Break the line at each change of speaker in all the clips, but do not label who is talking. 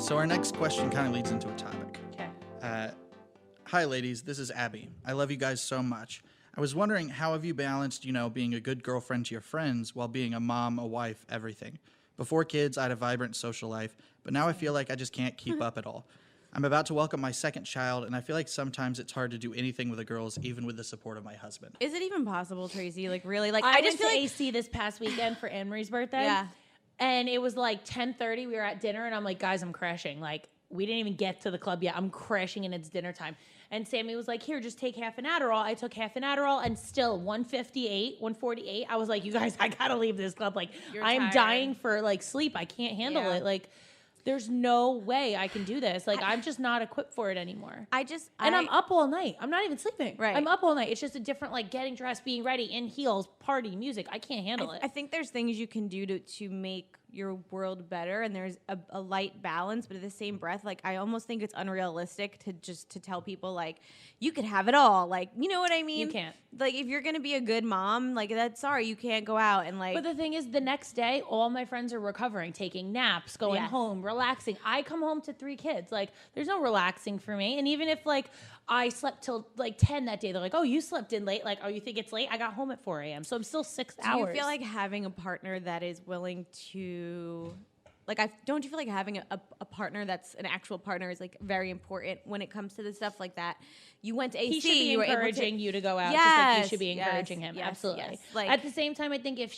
So our next question kind of leads into a topic.
Okay.
Hi, ladies. This is Abby. I love you guys so much. I was wondering, how have you balanced, being a good girlfriend to your friends while being a mom, a wife, everything? Before kids, I had a vibrant social life, but now I feel like I just can't keep up at all. I'm about to welcome my second child, and I feel like sometimes it's hard to do anything with the girls, even with the support of my husband.
Is it even possible, Tracy? Like, really? Like,
I
just
went
feel
to
like
AC this past weekend for Anne-Marie's birthday.
Yeah.
And it was like 10:30. We were at dinner, and I'm like, guys, I'm crashing. Like, we didn't even get to the club yet. I'm crashing, and it's dinner time. And Sammy was like, here, just take half an Adderall. I took half an Adderall, and still 148. I was like, you guys, I got to leave this club. Like, I'm
tired.
dying for, like, sleep. I can't handle it. Like, there's no way I can do this. Like, I'm just not equipped for it anymore. I'm up all night. I'm not even sleeping.
Right.
I'm up all night. It's just a different, like, getting dressed, being ready, in heels, party, music. I can't handle it.
I think there's things you can do to make your world better, and there's a light balance, but at the same breath, like, I almost think it's unrealistic to tell people, like, you could have it all. Like, you know what I mean?
You can't.
Like, if you're gonna be a good mom, like, sorry, you can't go out and, like.
But the thing is, the next day, all my friends are recovering, taking naps, going home, relaxing. I come home to 3 kids. Like, there's no relaxing for me. And even if, like, I slept till, like, 10 that day, they're like, oh, you slept in late. Like, oh, you think it's late? I got home at 4 a.m., so I'm still 6 hours.
Do you feel like having a partner that is willing to, like, don't you feel like having a partner that's an actual partner is, like, very important when it comes to the stuff like that? You went to AC.
He should be
you
encouraging you to go out, just like you should be encouraging him. Absolutely.
Yes. Like,
at the same time, I think if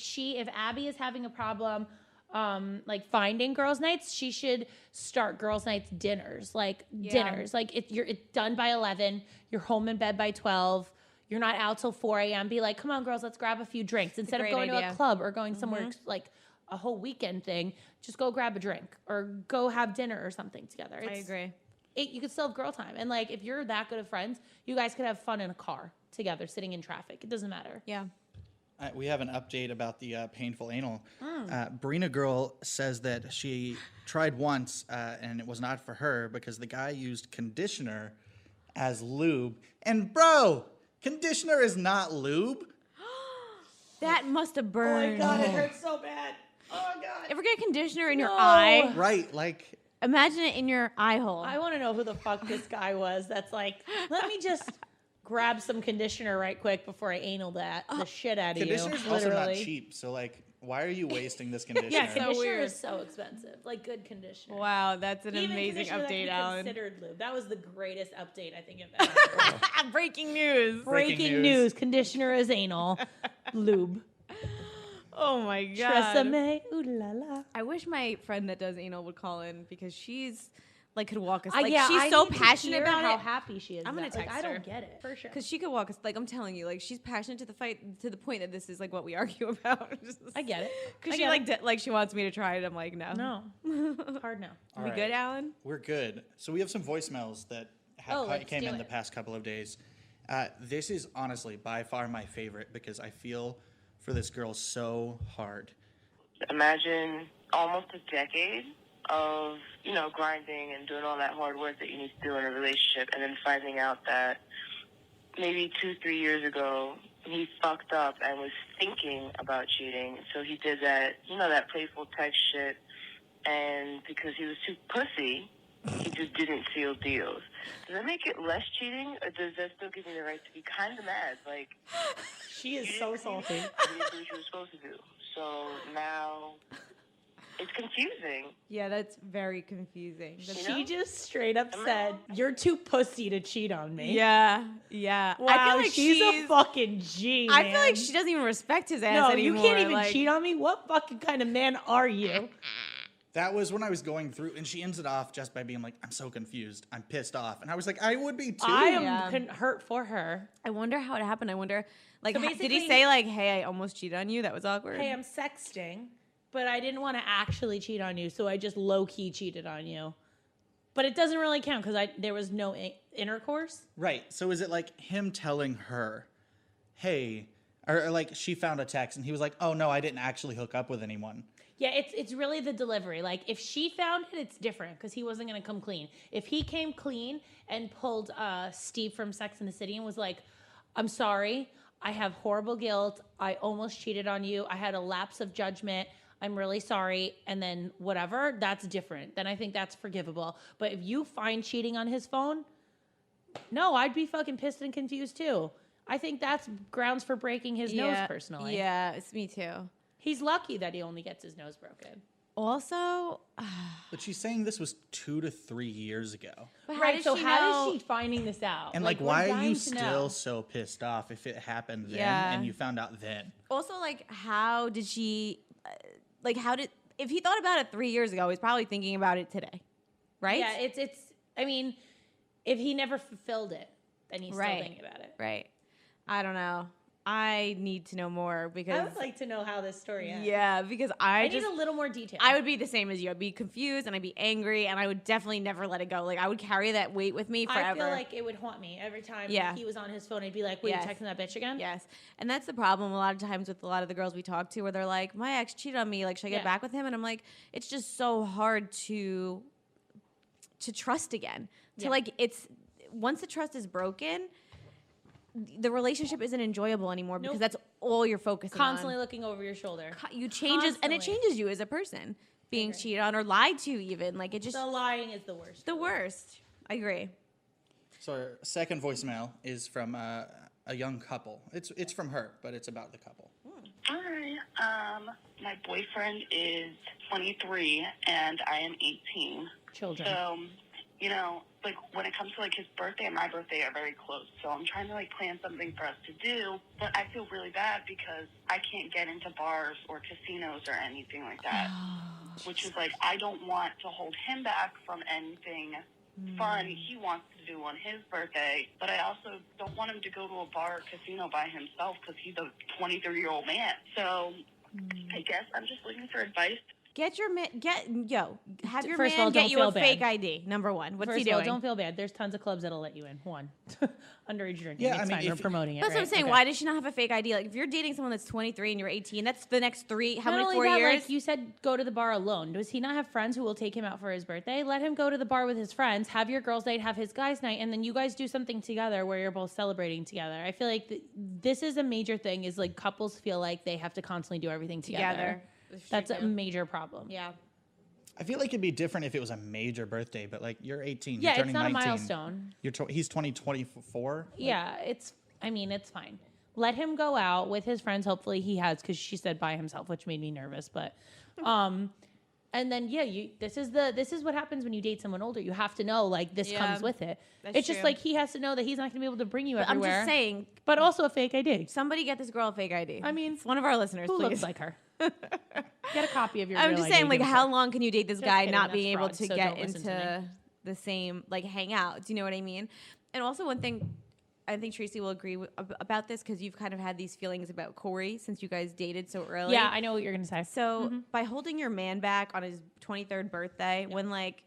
Abby is having a problem, like finding girls' nights, she should start girls' nights dinners. Like dinners. Like it's done by 11. You're home in bed by 12. You're not out till 4 a.m. Be like, come on, girls, let's grab a few drinks. Instead of going to a club or going somewhere like a whole weekend thing, just go grab a drink or go have dinner or something together.
I agree.
You could still have girl time. And, like, if you're that good of friends, you guys could have fun in a car together, sitting in traffic. It doesn't matter.
Yeah.
We have an update about the painful anal. Brina Girl says that she tried once, and it was not for her because the guy used conditioner as lube. And, bro, conditioner is not lube.
That must have burned.
Oh, my God, it hurts so bad. Oh, God.
Ever get conditioner in your eye?
Right, like...
Imagine it in your eye hole.
I want to know who the fuck this guy was that's like, let me just grab some conditioner right quick before I anal the shit out of you.
Conditioner's also not cheap, so, like, why are you wasting this conditioner?
Yeah, conditioner is so expensive. Like, good conditioner.
Wow, that's an
Even
amazing
update,
update, Alan.
Considered lube. That was the greatest update I think I've ever heard.
Breaking news.
Breaking news. Conditioner is anal. Lube.
Oh my God.
Tresemme. Ooh la la.
I wish my friend that does anal would call in because she's like could walk us. Like
yeah,
she's
I
so
need to
passionate
hear
about
how
it.
happy she is.
I'm gonna text
I
her.
don't get it for sure.
Because she could walk us. Like I'm telling you, like she's passionate to the point that this is like what we argue about.
I get it.
Because she like she wants me to try it. I'm like no.
Hard no.
All
We
right.
good, Alan?
We're good. So we have some voicemails that came in the past couple of days. This is honestly by far my favorite because I feel for this girl so hard.
Imagine almost a decade of, grinding and doing all that hard work that you need to do in a relationship, and then finding out that maybe 2-3 years ago he fucked up and was thinking about cheating. So he did that, that playful text shit, and because he was too pussy, he just didn't seal deals. Does that make it less cheating, or does that still give me the right to be kind of mad? Like,
she is so salty.
You didn't do what you were supposed to do. So now it's confusing.
Yeah, that's very confusing.
She just straight up said, "You're too pussy to cheat on me."
Yeah.
Wow,
I feel like
she's a fucking G.
I feel like she doesn't even respect his ass
no,
anymore.
you can't even cheat on me. What fucking kind of man are you?
That was when I was going through, and she ends it off just by being like, I'm so confused. I'm pissed off. And I was like, I would be too.
I am hurt for her.
I wonder how it happened. I wonder, like,
So
did he
basically-
say, like, hey, I almost cheated on you? That was awkward.
Hey, I'm sexting, but I didn't want to actually cheat on you, so I just low-key cheated on you. But it doesn't really count because there was no intercourse.
Right. So is it like him telling her, hey, or like she found a text and he was like, oh, no, I didn't actually hook up with anyone.
Yeah, it's really the delivery. Like, if she found it, it's different because he wasn't going to come clean. If he came clean and pulled Steve from Sex and the City and was like, I'm sorry, I have horrible guilt. I almost cheated on you. I had a lapse of judgment. I'm really sorry, and then whatever, that's different. Then I think that's forgivable. But if you find cheating on his phone, no, I'd be fucking pissed and confused too. I think that's grounds for breaking his nose personally.
Yeah, it's me too.
He's lucky that he only gets his nose broken.
Also,
But she's saying this was 2 to 3 years ago.
but how
Right,
does
so
she
how
know?
is she finding this out?
And like,
we're
why are
dying
you
to know.
still so pissed off if it happened then
Yeah.
and you found out then?
Also, like, how did she, if he thought about it 3 years ago, he's probably thinking about it today, right?
Yeah, it's. I mean, if he never fulfilled it, then he's
Right.
still thinking about it.
Right. I don't know. I need to know more because
I would like to know how this story ends.
yeah, because
I
I
need
just
a little more detail.
I would be the same as you. I'd be confused and I'd be angry and I would definitely never let it go. Like I would carry that weight with me forever.
I feel like it would haunt me every time
Yeah.
he was on his phone. I'd be like, "Wait,
Yes.
you texting that bitch again?"
Yes. And that's the problem a lot of times with a lot of the girls we talk to where they're like, my ex cheated on me. Like, should I get
Yeah.
back with him? And I'm like, it's just so hard to trust again.
Yeah.
Once the trust is broken, the relationship isn't enjoyable anymore because
Nope.
that's all you're focusing
Constantly
on.
looking over your shoulder.
You changes and it
Constantly.
changes you as a person. Being
agree.
cheated on or lied to even. Like it just
The lying is the worst.
the worst. I agree.
So our second voicemail is from a young couple. It's from her, but it's about the couple.
Hi. My boyfriend is 23 and I am 18.
Children.
So, like when it comes to like his birthday and my birthday are very close. So I'm trying to like plan something for us to do, but I feel really bad because I can't get into bars or casinos or anything like that. Which is like, I don't want to hold him back from anything fun he wants to do on his birthday, but I also don't want him to go to a bar or casino by himself because he's a 23-year-old man. So I guess I'm just looking for advice.
Have your
First of all,
man get
don't
you a
feel bad.
fake ID. Number one. What's
First
he
of all,
doing?
don't feel bad. There's tons of clubs that'll let you in. One. Underage drinking.
Yeah,
it's
I mean,
fine. We're
if-
promoting it.
That's what I'm
right?
saying.
Okay.
Why does she not have a fake ID? Like, if you're dating someone that's 23 and you're 18, that's the next
Not
4
only that,
years?
like you said, go to the bar alone. Does he not have friends who will take him out for his birthday? Let him go to the bar with his friends, have your girls' night, have his guys' night, and then you guys do something together where you're both celebrating together. I feel like this is a major thing is like couples feel like they have to constantly do everything together. That's a major problem.
Yeah.
I feel like it'd be different if it was a major birthday, but like you're 18,
Yeah,
you're
it's
turning
not a
19.
milestone.
He's 24.
Yeah, it's fine. Let him go out with his friends. Hopefully he has, because she said by himself, which made me nervous. But, and then this is what happens when you date someone older. You have to know like this
Yeah,
comes with it.
that's
It's just
true.
like he has to know that he's not going to be able to bring you
But I'm
everywhere.
just saying,
But also a fake ID.
somebody get this girl a fake ID.
I mean,
it's one of our listeners,
Who
please.
looks like her? Get a copy of your.
I'm
real
just
ID,
saying, like,
give it to
how
her.
long can you date this
Just
guy
kidding,
not
that's
being able
fraud,
to
so
get
don't listen to
into
me.
the same, like, hangouts? You know what I mean? And also, one thing, I think Tracy will agree about this because you've kind of had these feelings about Corey since you guys dated so early.
Yeah, I know what you're going to say.
So by holding your man back on his 23rd birthday, when like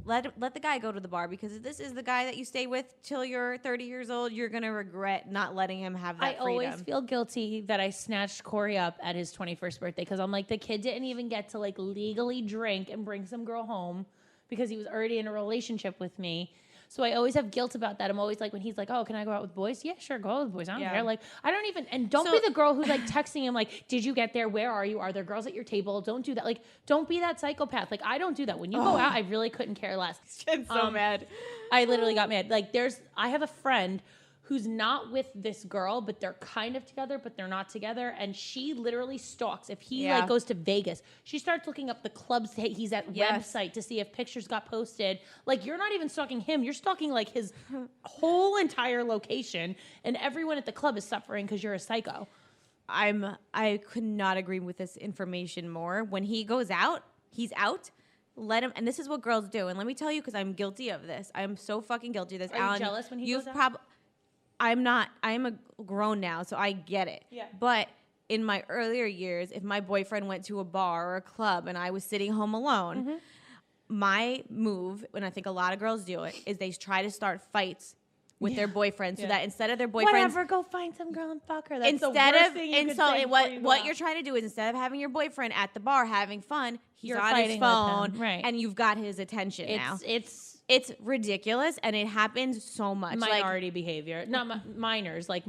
let the guy go to the bar, because if this is the guy that you stay with till you're 30 years old, you're gonna regret not letting him have that
I
freedom.
always feel guilty that I snatched Corey up at his 21st birthday because I'm like, the kid didn't even get to like legally drink and bring some girl home because he was already in a relationship with me. So I always have guilt about that. I'm always like, when he's like, oh, can I go out with boys? Yeah, sure, go out with boys. I don't
Yeah.
care. Like, I don't even, and don't
So-
be the girl who's like texting him, like, did you get there? Where are you? Are there girls at your table? Don't do that. Like, don't be that psychopath. Like, I don't do that. When you go out, I really couldn't care less.
I'm so mad.
I literally got mad. Like, I have a friend who's not with this girl, but they're kind of together, but they're not together. And she literally stalks. If he
Yeah.
like goes to Vegas, she starts looking up the clubs he's at
Yes.
website to see if pictures got posted. Like, you're not even stalking him. You're stalking like his whole entire location. And everyone at the club is suffering because you're a psycho.
I could not agree with this information more. When he goes out, he's out. Let him, and this is what girls do. And let me tell you, because I'm guilty of this. I'm so fucking guilty of this.
Are you
Alan,
jealous when he
you've
goes out?
I'm not. I'm a grown now, so I get it.
Yeah.
But in my earlier years, if my boyfriend went to a bar or a club and I was sitting home alone, my move, and I think a lot of girls do it, is they try to start fights with their boyfriend, so that instead of their boyfriends,
Whatever, go find some girl and fuck her. That's the
instead
worst
of
thing you
and
could
so
say
it,
before you go
what
out.
you're trying to do is instead of having your boyfriend at the bar having fun, he's
You're
on his
fighting with him,
phone,
right.
and you've got his attention now.
It's
It's ridiculous, and it happens so much.
Minority behavior, not minors, like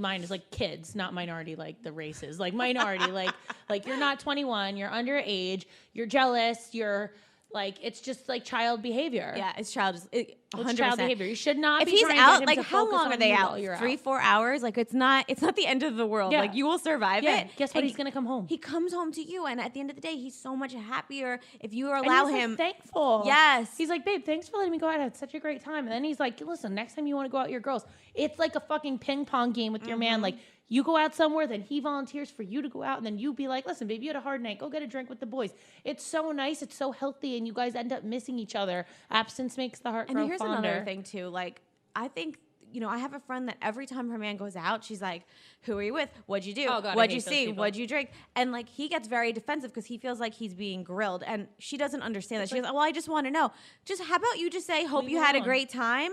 kids, not minority like the races, like minority, like you're not 21, you're underage, you're jealous, you're like, it's just like child behavior.
Yeah, it's child 100%.
It's child behavior. You should not
If
be
he's
trying
out,
to get him
like
to
how
focus
long
on
are they
you
out?
while you're
3-4 hours? Like it's not the end of the world.
Yeah.
Like you will survive it.
Guess what?
And
He's gonna come home.
He comes home to you, and at the end of the day, he's so much happier if you
And
allow
he's,
him.
like, thankful.
Yes.
He's like, babe, thanks for letting me go out. I had such a great time. And then he's like, listen, next time you want to go out with your girls, it's like a fucking ping pong game with your man. Like, you go out somewhere, then he volunteers for you to go out, and then you be like, listen, babe, you had a hard night. Go get a drink with the boys. It's so nice. It's so healthy, and you guys end up missing each other. Absence makes the heart grow
And here's
fonder.
another thing too. Like I think, I have a friend that every time her man goes out, she's like, "Who are you with? What'd you do?
Oh, God, I
What'd you
hate those
see?
people.
What'd you drink?" And like he gets very defensive because he feels like he's being grilled, and she doesn't understand that. She goes, "Well, I just want to know. Just how about you just say, hope
Leave
you
me
had a
alone.
great time."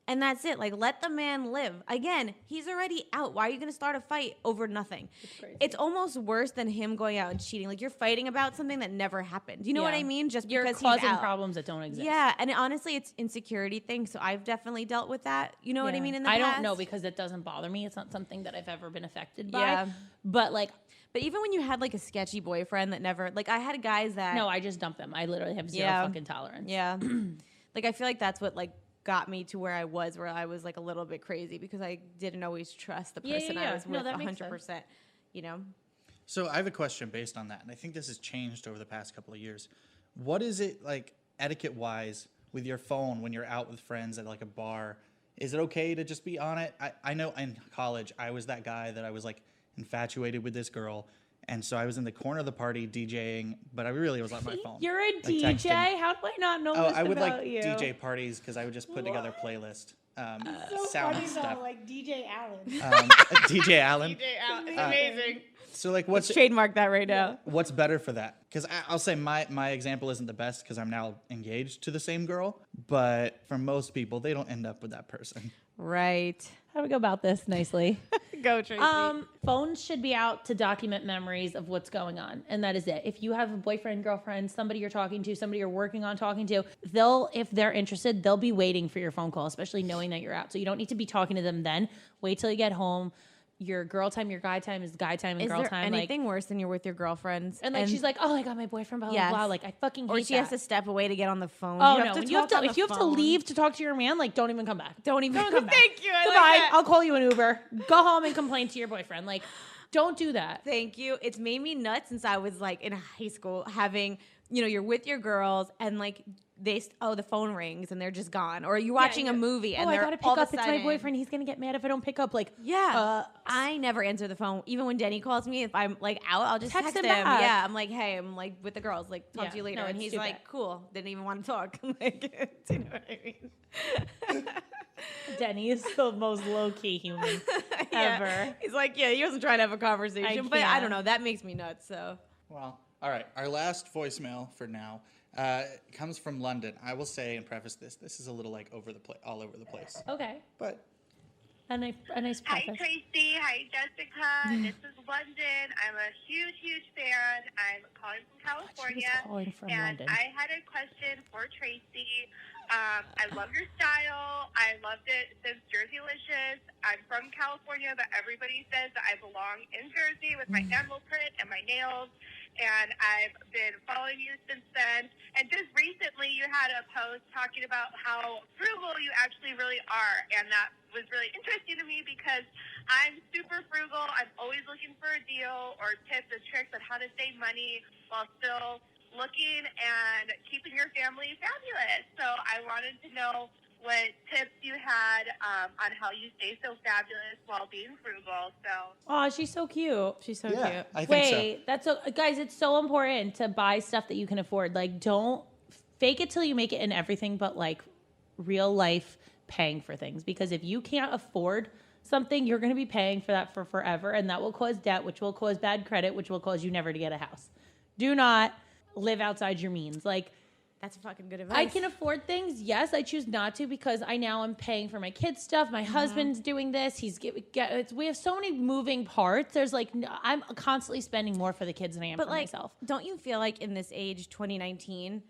And that's it. Like, let the man live. Again, he's already out. Why are you going to start a fight over nothing?
crazy.
It's almost worse than him going out and cheating. Like, you're fighting about something that never happened. You know what
Yeah.
I mean? Just
You're
because
causing
he's out.
problems that don't exist.
Yeah, and honestly, it's insecurity thing. So I've definitely dealt with that. You know what I
Yeah.
mean? In the
I
past,
don't know because it doesn't bother me. It's not something that I've ever been affected by.
Yeah.
But like,
But even when you had like a sketchy boyfriend that never, like I had guys that,
no, I just dump them. I literally have zero
Yeah.
fucking tolerance.
yeah, like I feel like that's what like got me to where I was like a little bit crazy because I didn't always trust the
Yeah,
person
yeah.
I was
No,
with
that makes
100%. You know,
So I have a question based on that, and I think this has changed over the past couple of years. What is it like etiquette-wise with your phone when you're out with friends at like a bar? Is it okay to just be on it? I know in college I was that guy that I was like infatuated with this girl, and so I was in the corner of the party DJing, but I really was on my phone.
You're a
like
DJ.
texting.
How do I not know
Oh,
this
I would
about
like
you?
DJ parties because I would just put together a playlist,
So
sound
funny
stuff.
though, like DJ Allen.
DJ Allen.
It's amazing.
So like, what's
trademark that right now.
what's better for that? Because I'll say my example isn't the best because I'm now engaged to the same girl, but for most people, they don't end up with that person.
Right.
How do we go about this nicely?
Go, Tracy.
Phones should be out to document memories of what's going on, and that is it. If you have a boyfriend, girlfriend, somebody you're talking to, somebody you're working on talking to, if they're interested, they'll be waiting for your phone call, especially knowing that you're out. So you don't need to be talking to them then. Wait till you get home. Your girl time, your guy time is guy time and
Is
girl
there
time.
anything worse than you're with your girlfriends
And she's like, oh, I got my boyfriend, blah, blah,
Yes.
blah. Like, I fucking hate
or she
that.
has to step away to get on the phone.
Oh,
you
no.
have to
When you have
talk
to,
on
if
the
you have to
phone.
leave to talk to your man, like, don't even come back.
Don't even
come back.
Thank you. I like
Goodbye.
that.
I'll call you an Uber. Go home and complain to your boyfriend. Like, don't do that.
Thank you. It's made me nuts since I was like in high school having, you're with your girls and like the phone rings and they're just gone. Or you're watching a movie and
I
they're
gotta pick
all of a
up. It's my
sudden-
boyfriend. He's gonna get mad if I don't pick up. Like,
Yeah. I never answer the phone. Even when Denny calls me, if I'm like out, I'll just
Text
text
him
him.
back.
Yeah. I'm like, hey, I'm like with the girls. Like, talk
Yeah.
to you later.
No,
and
it's
he's
stupid.
like, cool. Didn't even want to talk. Like, do you know what I mean?
Denny is the most low key human ever.
Yeah. He's like, yeah, he wasn't trying to have a conversation. But I
can't.
don't know. That makes me nuts. So.
Well, all right. Our last voicemail for now comes from London. I will say and preface this is a little like all over the place,
Okay.
but
A nice
Hi,
preface.
Tracy. Hi, Jessica. This is London. I'm a huge, huge fan. I'm calling from California.
calling from
and
London.
I had a question for Tracy. I love your style. I loved it since Jerseylicious. I'm from California, but everybody says that I belong in Jersey with my animal print and my nails. And I've been following you since then. And just recently, you had a post talking about how frugal you actually really are. And that was really interesting to me because I'm super frugal. I'm always looking for a deal or tips or tricks on how to save money while still looking and keeping your family fabulous. So I wanted to know what tips you had on how you stay so fabulous while being frugal. So
Oh, she's so cute.
She's so
yeah,
cute.
I think
Wait, that's so, guys. It's so important to buy stuff that you can afford. Like, don't fake it till you make it in everything, but like real life paying for things. Because if you can't afford something, you're going to be paying for that for forever, and that will cause debt, which will cause bad credit, which will cause you never to get a house. Do not live outside your means. Like,
That's fucking good advice.
I can afford things. Yes, I choose not to because I now am paying for my kids' stuff. My husband's doing this. We have so many moving parts. There's like, I'm constantly spending more for the kids than I am
But
for
like,
myself.
don't you feel like in this age, 2019,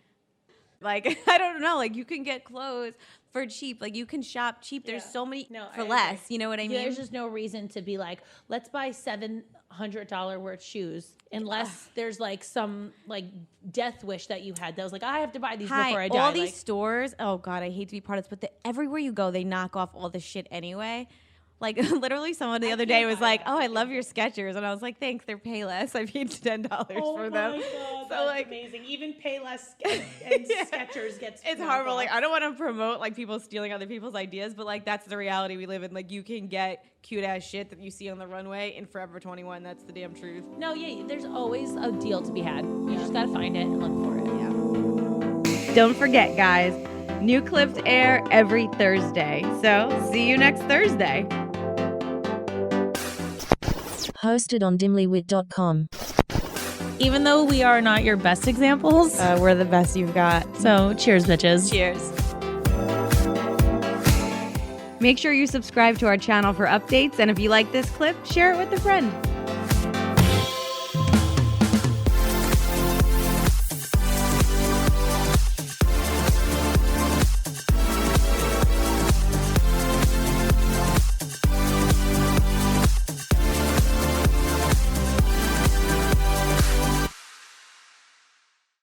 Like, I don't know. Like, you can get clothes for cheap. Like, you can shop cheap. There's so many for less. You know what I mean?
There's just no reason to be like, let's buy $700 worth shoes unless there's like some like death wish that you had that was like, I have to buy these before I die.
All these stores, oh God, I hate to be part of this, but everywhere you go, they knock off all the shit anyway. Like, literally someone the other day was like, oh, I love your Skechers. And I was like, thanks, they're Payless. I paid $10 for them.
Oh my God,
so
that's
like,
amazing. Even Payless and Skechers gets
it's horrible. Like, I don't want to promote like people stealing other people's ideas, but like that's the reality we live in. Like, you can get cute ass shit that you see on the runway in Forever 21. That's the damn truth.
No, yeah, there's always a deal to be had. You just gotta find it and look for it.
Yeah. Don't forget, guys, new clips air every Thursday. So see you next Thursday.
Hosted on dimlywit.com.
Even though we are not your best examples,
We're the best you've got.
so cheers, bitches.
Cheers. Make sure you subscribe to our channel for updates, and if you like this clip, share it with a friend.